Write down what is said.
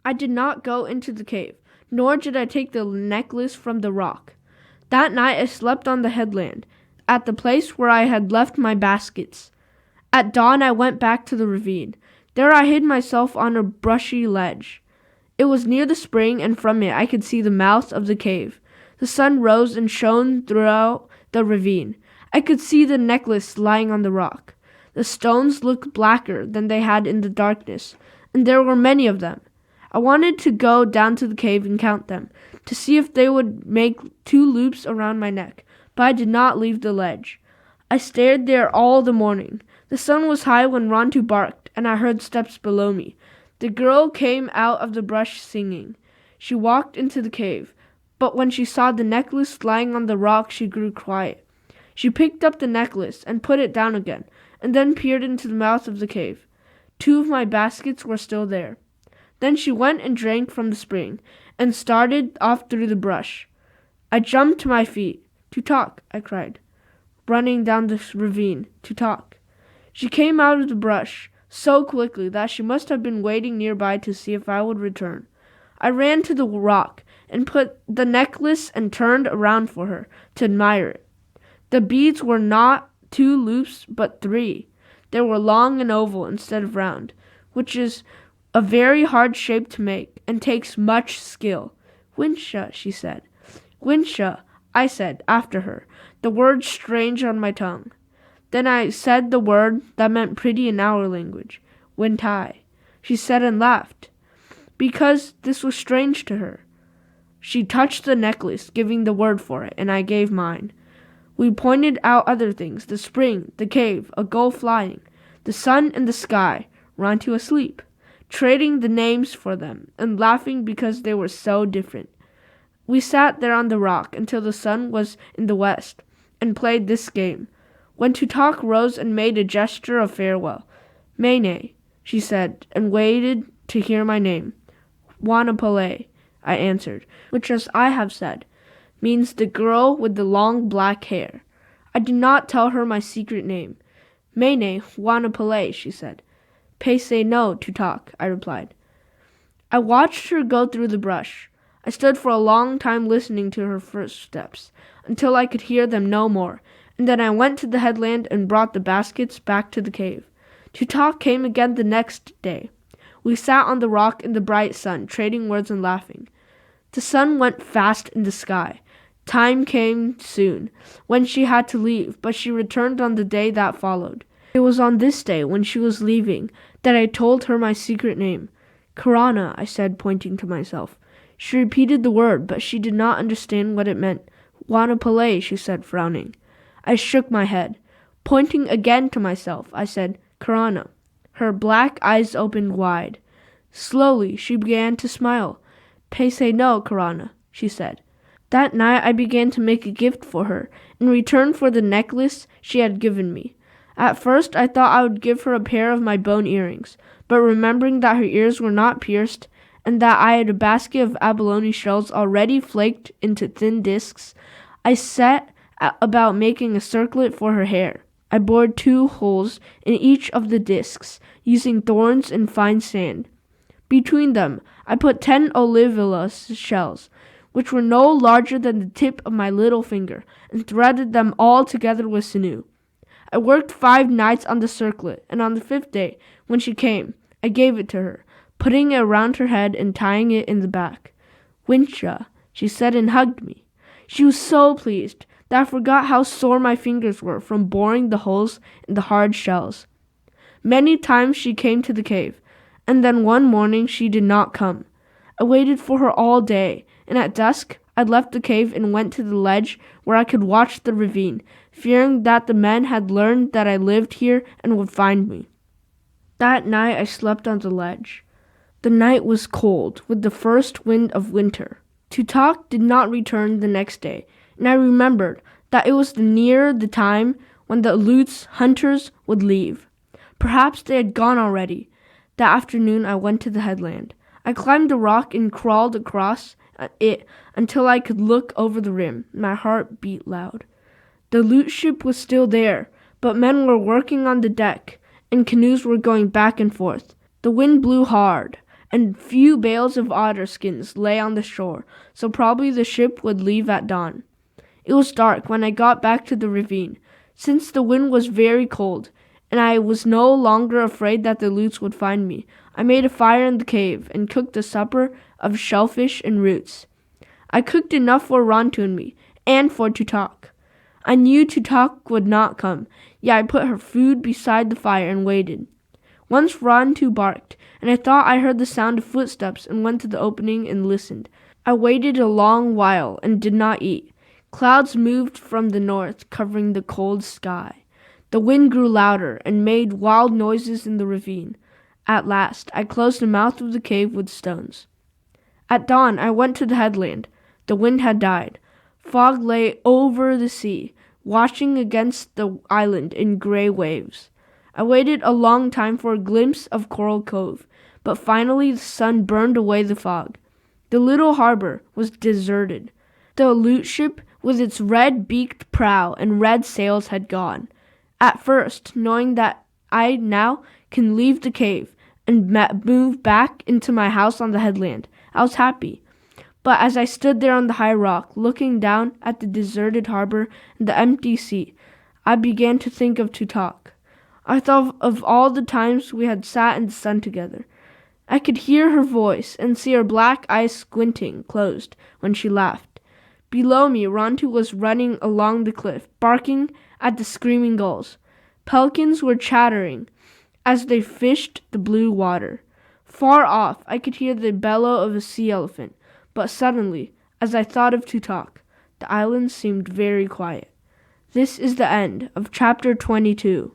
I did not go into the cave, nor did I take the necklace from the rock. That night I slept on the headland, at the place where I had left my baskets. At dawn I went back to the ravine. There I hid myself on a brushy ledge. It was near the spring, and from it I could see the mouth of the cave. The sun rose and shone throughout the ravine. I could see the necklace lying on the rock. The stones looked blacker than they had in the darkness, and there were many of them. I wanted to go down to the cave and count them, to see if they would make 2 loops around my neck, but I did not leave the ledge. I stayed there all the morning. The sun was high when Rontu barked, and I heard steps below me. The girl came out of the brush singing. She walked into the cave, but when she saw the necklace lying on the rock, she grew quiet. She picked up the necklace and put it down again, and then peered into the mouth of the cave. 2 of my baskets were still there. Then she went and drank from the spring, and started off through the brush. I jumped to my feet. "To talk," I cried, running down the ravine. "To talk." She came out of the brush so quickly that she must have been waiting nearby to see if I would return. I ran to the rock and put the necklace and turned around for her to admire it. The beads were not 2 loops but 3. They were long and oval instead of round, which is a very hard shape to make and takes much skill. "Winsha," she said. "Winsha," I said after her, the word strange on my tongue. Then I said the word that meant pretty in our language, "Wintai." She said and laughed, because this was strange to her. She touched the necklace, giving the word for it, and I gave mine. We pointed out other things, the spring, the cave, a gull flying, the sun and the sky, Rontu asleep, trading the names for them, and laughing because they were so different. We sat there on the rock until the sun was in the west, and played this game. When Tutak rose and made a gesture of farewell. "Mene," she said, and waited to hear my name. "Juana Maria," I answered, which, as I have said, means the girl with the long black hair. I did not tell her my secret name. "Mene, Juana Maria," she said. "Pese no, Tutak," I replied. I watched her go through the brush. I stood for a long time listening to her footsteps, until I could hear them no more, and then I went to the headland and brought the baskets back to the cave. Tutak came again the next day. We sat on the rock in the bright sun, trading words and laughing. The sun went fast in the sky. Time came soon, when she had to leave, but she returned on the day that followed. It was on this day, when she was leaving, that I told her my secret name. "Karana," I said, pointing to myself. She repeated the word, but she did not understand what it meant. "Juana Maria," she said, frowning. I shook my head. Pointing again to myself, I said, "Karana." Her black eyes opened wide. Slowly, she began to smile. "Pese no, Karana," she said. That night I began to make a gift for her, in return for the necklace she had given me. At first I thought I would give her a pair of my bone earrings, but remembering that her ears were not pierced, and that I had a basket of abalone shells already flaked into thin discs, I set about making a circlet for her hair. I bored 2 holes in each of the discs, using thorns and fine sand. Between them, I put 10 olivilla shells, which were no larger than the tip of my little finger, and threaded them all together with sinew. I worked 5 nights on the circlet, and on the 5th day, when she came, I gave it to her, putting it around her head and tying it in the back. "Winsha," she said, and hugged me. She was so pleased that I forgot how sore my fingers were from boring the holes in the hard shells. Many times she came to the cave, and then one morning she did not come. I waited for her all day, and at dusk I left the cave and went to the ledge where I could watch the ravine, fearing that the men had learned that I lived here and would find me. That night I slept on the ledge. The night was cold, with the first wind of winter. Tutak did not return the next day, and I remembered that it was near the time when the Aleut's hunters would leave. Perhaps they had gone already. That afternoon I went to the headland. I climbed the rock and crawled across it until I could look over the rim. My heart beat loud. The loot ship was still there, but men were working on the deck, and canoes were going back and forth. The wind blew hard, and few bales of otter skins lay on the shore, so probably the ship would leave at dawn. It was dark when I got back to the ravine. Since the wind was very cold, and I was no longer afraid that the Lutes would find me, I made a fire in the cave and cooked a supper of shellfish and roots. I cooked enough for Rontu and me, and for Tutok. I knew Tutok would not come, yet I put her food beside the fire and waited. Once Rontu barked, and I thought I heard the sound of footsteps and went to the opening and listened. I waited a long while and did not eat. Clouds moved from the north, covering the cold sky. The wind grew louder and made wild noises in the ravine. At last, I closed the mouth of the cave with stones. At dawn, I went to the headland. The wind had died. Fog lay over the sea, washing against the island in gray waves. I waited a long time for a glimpse of Coral Cove, but finally the sun burned away the fog. The little harbor was deserted. The loot ship with its red-beaked prow and red sails had gone. At first, knowing that I now can leave the cave and move back into my house on the headland, I was happy. But as I stood there on the high rock, looking down at the deserted harbor and the empty sea, I began to think of Tutok. I thought of all the times we had sat in the sun together. I could hear her voice and see her black eyes squinting closed when she laughed. Below me, Rontu was running along the cliff, barking at the screaming gulls. Pelicans were chattering as they fished the blue water. Far off, I could hear the bellow of a sea elephant, but suddenly, as I thought of Tutok, the island seemed very quiet. This is the end of chapter 22.